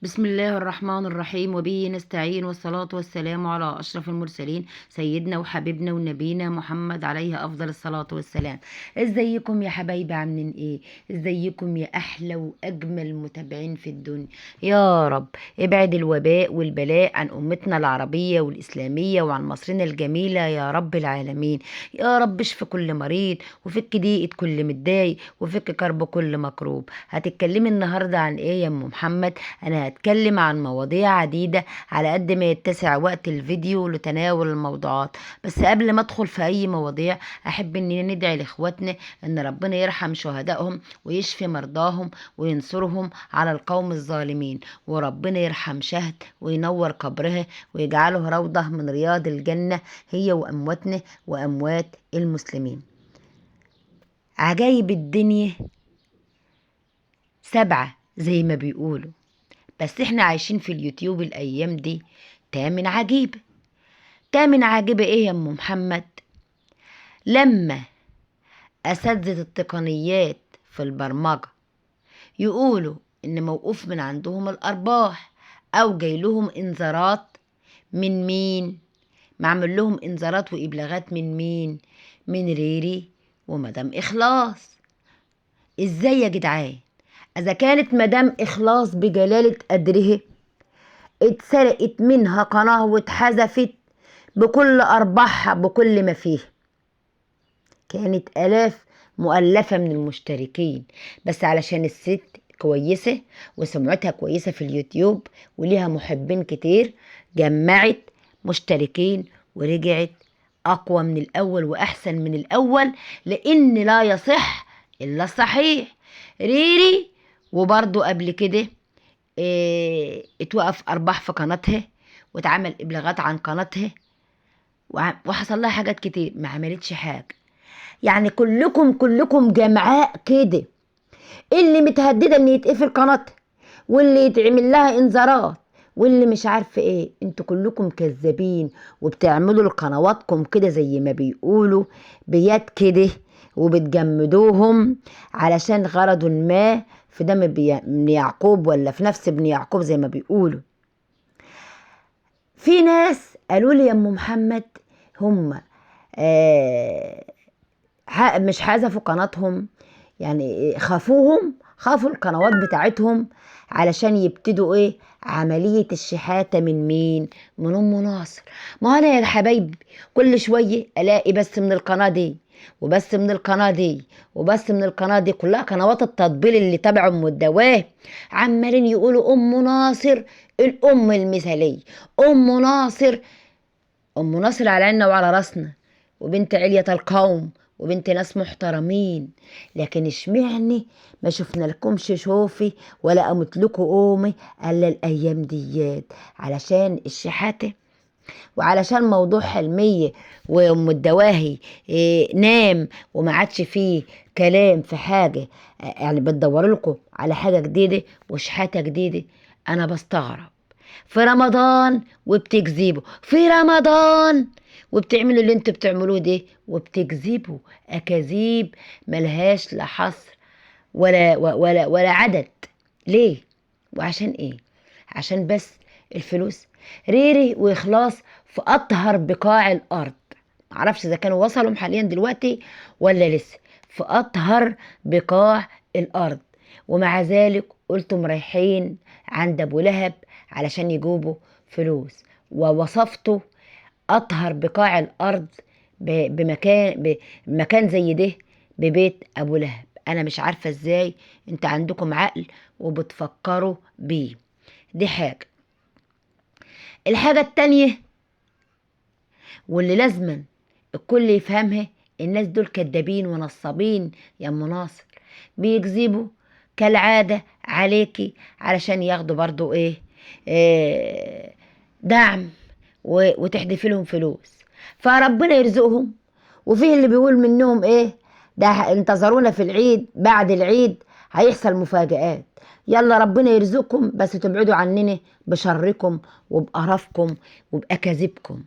بسم الله الرحمن الرحيم، وبه نستعين، والصلاة والسلام على أشرف المرسلين سيدنا وحبيبنا ونبينا محمد عليه أفضل الصلاة والسلام. ازيكم يا حبايبي؟ عاملين ايه؟ ازيكم يا أحلى وأجمل متابعين في الدنيا؟ يا رب ابعد الوباء والبلاء عن أمتنا العربية والإسلامية وعن مصرنا الجميلة يا رب العالمين. يا رب اشف كل مريض، وفك ضيقة كل متضايق، وفك كرب كل مكروب. هتتكلمي النهاردة عن ايه يا أم محمد؟ أنا هتكلم عن مواضيع عديدة على قد ما يتسع وقت الفيديو لتناول الموضوعات. بس قبل ما أدخل في أي مواضيع، أحب إننا ندعي لإخواتنا إن ربنا يرحم شهدائهم ويشفي مرضاهم وينصرهم على القوم الظالمين، وربنا يرحم شهد وينور قبرها ويجعله روضة من رياض الجنة، هي وأمواتنا وأموات المسلمين. عجايب الدنيا سبعة زي ما بيقولوا، بس احنا عايشين في اليوتيوب الايام دي تامن عجيبة. تامن عجيبة ايه يا ام محمد؟ لما اساتذة التقنيات في البرمجة يقولوا ان موقوف من عندهم الارباح او جاي لهم انذارات من مين؟ معمل لهم انذارات وابلاغات من مين؟ من ريري ومدام اخلاص. ازاي يا جدعان؟ اذا كانت مدام اخلاص بجلالة قدرها اتسرقت منها قناة واتحذفت بكل أرباحها بكل ما فيه، كانت آلاف مؤلفة من المشتركين، بس علشان الست كويسة وسمعتها كويسة في اليوتيوب وليها محبين كتير، جمعت مشتركين ورجعت أقوى من الأول وأحسن من الأول، لأن لا يصح إلا الصحيح. ريري وبرضو قبل كده اتوقف أرباح في قناتها واتعمل إبلاغات عن قناتها وحصل لها حاجات كتير، ما عملتش حاجة. يعني كلكم جمعاء كده، اللي متهددة ان يتقفل قناتها، واللي يتعمل لها انذارات، واللي مش عارفة ايه. انتوا كلكم كذابين وبتعملوا لقنواتكم كده زي ما بيقولوا بيد كده، وبتجمدوهم علشان غرض ما في دم ابن يعقوب، ولا في نفس ابن يعقوب زي ما بيقولوا. في ناس قالوا لي يا ام محمد هم آه مش حذفوا قناتهم، يعني خافوا القنوات بتاعتهم علشان يبتدوا ايه؟ عملية الشحاتة من مين؟ من ام ناصر. ما انا يا حبايبي كل شوية الاقي بس من القناة دي وبس من القناة دي وبس من القناة دي، كلها قنوات التطبيل اللي تبع ام الدواه، عمالين يقولوا ام ناصر الام المثالية. ام ناصر، ام ناصر على عيننا وعلى راسنا، وبنت علية القوم، وبنت ناس محترمين، لكن اشمعني ما شفنا لكمش شوفي ولا قامت لكم قومي الا الايام ديات علشان الشحاته، وعلشان موضوع حلمية وام الدواهي نام وما عادش فيه كلام في حاجة. يعني بتدور لكم على حاجة جديدة وشحاتة جديدة. انا بستغرب في رمضان وبتكذبوا، في رمضان وبتعملوا اللي انتوا بتعملوه ده وبتكذبوا اكاذيب ملهاش لا حصر ولا عدد. ليه وعشان ايه؟ عشان بس الفلوس. ريري واخلاص في اطهر بقاع الارض، معرفش اذا كانوا وصلوا حاليا دلوقتي ولا لسه، في اطهر بقاع الارض، ومع ذلك قلتم رايحين عند ابو لهب علشان يجيبوا فلوس، ووصفته اطهر بقاع الارض بمكان زي ده، ببيت ابو لهب. انا مش عارفة ازاي انت عندكم عقل وبتفكروا بيه. دي حاجة. الحاجة التانية واللي لازما الكل يفهمها، الناس دول كدابين ونصابين يا ام ناصر، بيكذبوا كالعادة عليكي علشان ياخدوا برضو ايه, دعم وتحدفي لهم فلوس، فربنا يرزقهم. وفيه اللي بيقول منهم ايه؟ ده انتظرونا في العيد، بعد العيد هيحصل مفاجآت. يلا ربنا يرزقكم، بس تبعدوا عننا بشركم وبقرفكم وبأكاذيبكم.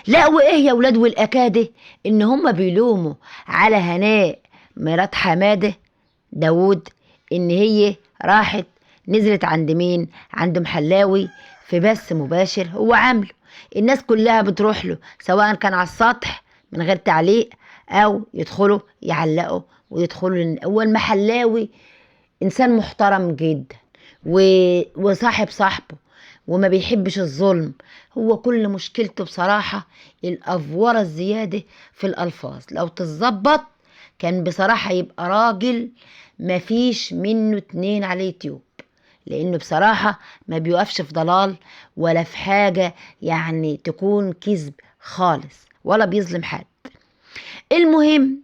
لا وايه يا ولاد والاكاده ان هم بيلوموا على هناء مرات حماده داوود ان هي راحت نزلت عند مين؟ عند محلاوي في بث مباشر هو عامله، الناس كلها بتروح له سواء كان على السطح من غير تعليق او يدخلوا يعلقوا ويدخلوا. هو المحلاوي انسان محترم جدا وصاحب صاحبه وما بيحبش الظلم. هو كل مشكلته بصراحة الأفورة الزيادة في الألفاظ، لو تتظبط كان بصراحة يبقى راجل مفيش منه اتنين على اليوتيوب، لأنه بصراحة ما بيوقفش في ضلال ولا في حاجة يعني تكون كذب خالص، ولا بيظلم حد. المهم،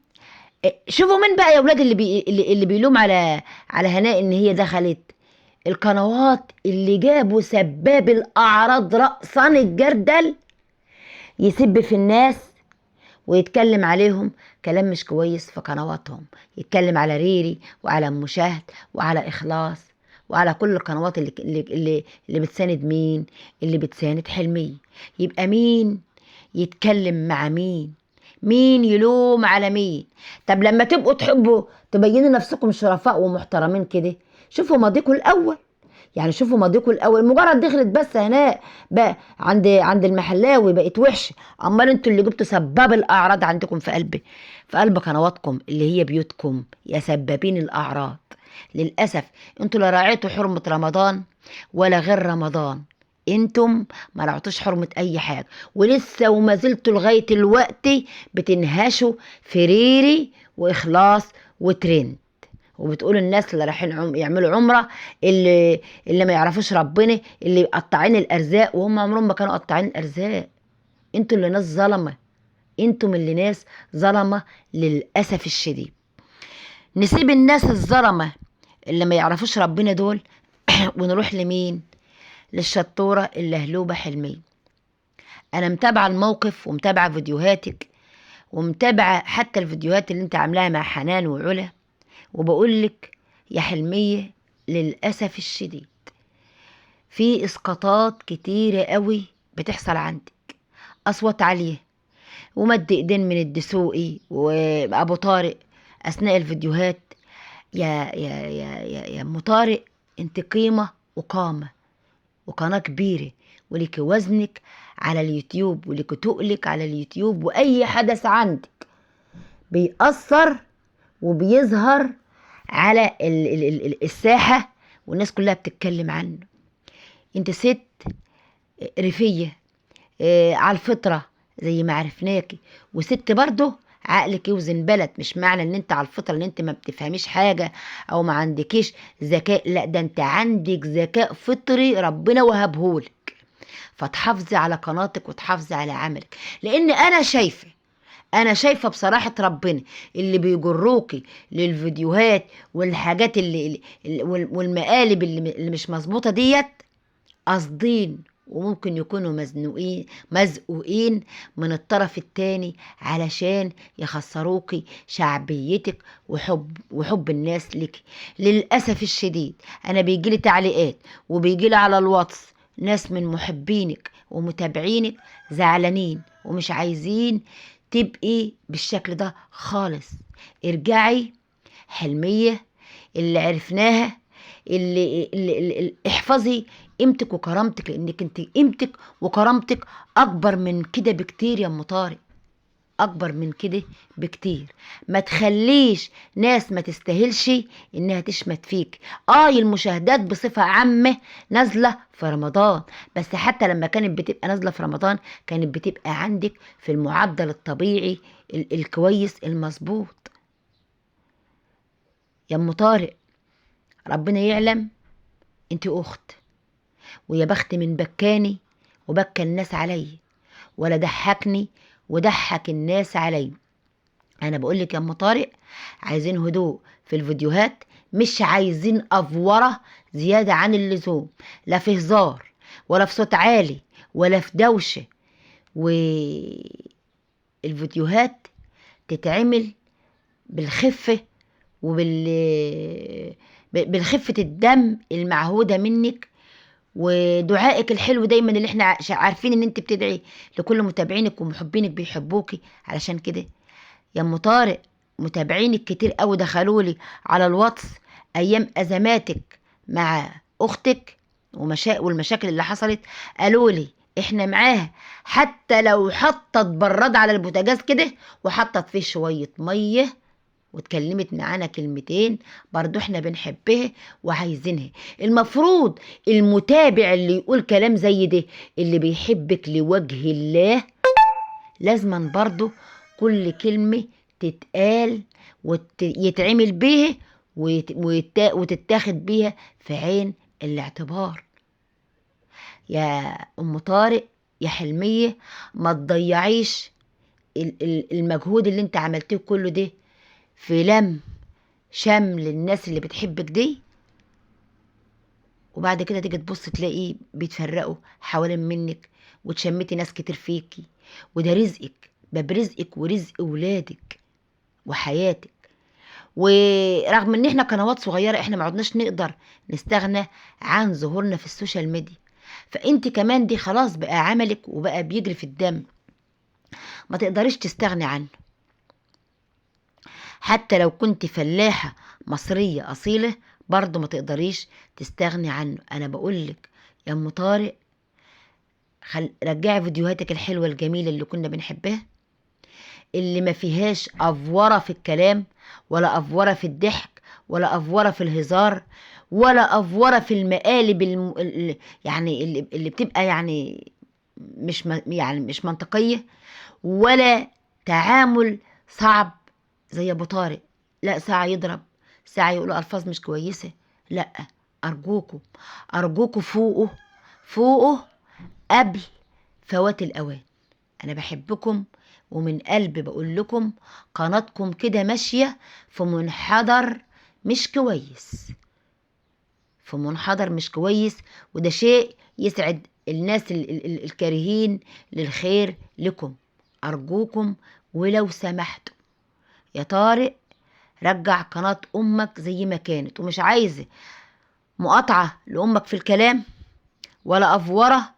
شوفوا مين بقى يا ولاد اللي بيلوم على هناء ان هي دخلت القنوات اللي جابوا سباب الاعراض رأسا الجردل يسب في الناس ويتكلم عليهم كلام مش كويس في قنواتهم، يتكلم على ريري وعلى أم شهد وعلى إخلاص وعلى كل القنوات اللي بتساند مين؟ اللي بتساند حلمية. يبقى مين يتكلم مع مين؟ مين يلوم على مين؟ طب لما تبقوا تحبوا تبينوا نفسكم شرفاء ومحترمين كده، شوفوا ماضيكم الأول. يعني شوفوا ماضيكم الاول، مجرد دخلت بس هناء بقى عند المحلاوي بقت وحشه، امال انتوا اللي جبتوا سباب الاعراض عندكم في قلب قنواتكم اللي هي بيوتكم يا سبابين الاعراض. للاسف انتوا لا راعيتوا حرمه رمضان ولا غير رمضان، انتم ما رعتوش حرمه اي حاجه، ولسه وما زلتوا لغايه الوقت بتنهشوا في ريري واخلاص وترند، وبتقول الناس اللي رايحين يعملوا عمره اللي ما يعرفوش ربنا، اللي قطعين الارزاق، وهم عمرهم ما كانوا قطعين الارزاق. انتوا اللي ناس ظلمه، انتم اللي ناس ظلمه للاسف الشديد. نسيب الناس الظلمه اللي ما يعرفوش ربنا دول ونروح لمين؟ للشطوره اللهلوبه حلميه. انا متابعه الموقف ومتابعه فيديوهاتك ومتابعه حتى الفيديوهات اللي انت عاملاها مع حنان وعلا، وبقول لك يا حلمية للأسف الشديد في إسقاطات كتيرة قوي بتحصل عندك، أصوات عالية ومد إيدين من الدسوقي وأبو طارق أثناء الفيديوهات. يا أم طارق، أنت قيمة وقامة وقناة كبيرة ولك وزنك على اليوتيوب ولك تقلك على اليوتيوب، وأي حدث عندك بيأثر وبيظهر على الساحة والناس كلها بتتكلم عنه. انت ست ريفية على الفطرة زي ما عرفناكي، وست برضه عقلك يوزن بلد. مش معنى ان انت على الفطرة ان انت ما بتفهميش حاجة او ما عندكيش ذكاء، لا ده انت عندك ذكاء فطري ربنا وهبهولك، فتحافظي على قناتك وتحافظي على عملك. لان انا شايفه بصراحه ربنا اللي بيجروكي للفيديوهات والحاجات والمقالب اللي مش مظبوطه ديت قاصدين، وممكن يكونوا مزقوقين من الطرف التاني علشان يخسروكي شعبيتك وحب الناس لك. للاسف الشديد انا بيجيلي تعليقات وبيجيلي على الواتس ناس من محبينك ومتابعينك زعلانين ومش عايزين تبقي بالشكل ده خالص. ارجعي حلمية اللي عرفناها، اللي احفظي قيمتك وكرامتك، لانك انت قيمتك وكرامتك اكبر من كده بكتير يا ام طارق، اكبر من كده بكتير. ما تخليش ناس ما تستاهلش انها تشمت فيك. المشاهدات بصفة عامة نازلة في رمضان، بس حتى لما كانت بتبقى نازلة في رمضان كانت بتبقى عندك في المعدل الطبيعي الكويس المظبوط. يا ام طارق ربنا يعلم انت اخت، ويا بخت من بكاني وبكى الناس علي، ولا ضحكني وضحك الناس علي. انا بقولك يا ام طارق عايزين هدوء في الفيديوهات، مش عايزين افوره زياده عن اللزوم، لا في هزار ولا في صوت عالي ولا في دوشه. والفيديوهات تتعمل بالخفه بالخفه الدم المعهوده منك، ودعائك الحلو دايما اللي احنا عارفين ان انت بتدعي لكل متابعينك ومحبينك بيحبوكي. علشان كده يا ام طارق متابعينك كتير قوي دخلولي على الواتس ايام ازماتك مع اختك والمشاكل اللي حصلت، قالوا لي احنا معاها، حتى لو حطت براد على البوتاجاز كده وحطت فيه شويه ميه واتكلمت معانا كلمتين، برضو احنا بنحبها وعايزينها. المفروض المتابع اللي يقول كلام زي ده، اللي بيحبك لوجه الله، لازما برضو كل كلمة تتقال ويتعمل بيها وتتاخد بيها في عين الاعتبار. يا ام طارق، يا حلمية، ما تضيعيش المجهود اللي انت عملتيه كله ده في شمل الناس اللي بتحبك دي، وبعد كده تيجي تبص تلاقي بيتفرقوا حوالين منك، وتشمتي ناس كتير فيكي. وده رزقك، باب رزقك ورزق ولادك وحياتك. ورغم ان احنا قنوات صغيرة، احنا ما عدناش نقدر نستغنى عن ظهورنا في السوشيال ميديا، فانت كمان دي خلاص بقى عملك وبقى بيجري في الدم، ما تقدريش تستغني عنه. حتى لو كنت فلاحة مصرية أصيلة، برضو ما تقدريش تستغني عنه. أنا بقولك يا أم طارق، رجعي فيديوهاتك الحلوة الجميلة اللي كنا بنحبها، اللي ما فيهاش أفورة في الكلام، ولا أفورة في الضحك، ولا أفورة في الهزار، ولا أفورة في المقالب يعني اللي بتبقى يعني مش منطقية، ولا تعامل صعب زي ابو طارق. لا، ساعة يضرب، ساعة يقولوا الفاظ مش كويسة. لا، ارجوكوا ارجوكوا فوقوا قبل فوات الاوان. انا بحبكم ومن قلبي بقول لكم، قناتكم كده ماشية في منحدر مش كويس، في منحدر مش كويس، وده شيء يسعد الناس الكارهين للخير لكم. أرجوكم ولو سمحتوا يا طارق، رجع قناة أمك زي ما كانت، ومش عايزة مقاطعة لأمك في الكلام ولا أفورة.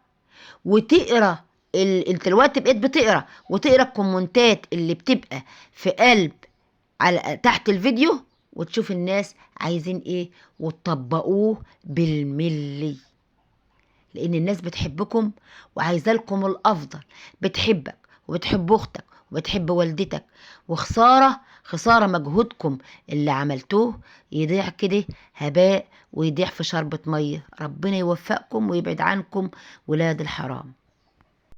وتقرا انت دلوقتي بقيت بتقرا وتقرا الكومنتات اللي بتبقى في قلب على تحت الفيديو، وتشوف الناس عايزين ايه وتطبقوه بالملي، لان الناس بتحبكم وعايزه لكم الافضل، بتحبك وبتحب اختك وبتحب والدتك، وخساره خساره مجهودكم اللي عملتوه يضيع كده هباء ويضيع في شربة ميه. ربنا يوفقكم ويبعد عنكم ولاد الحرام.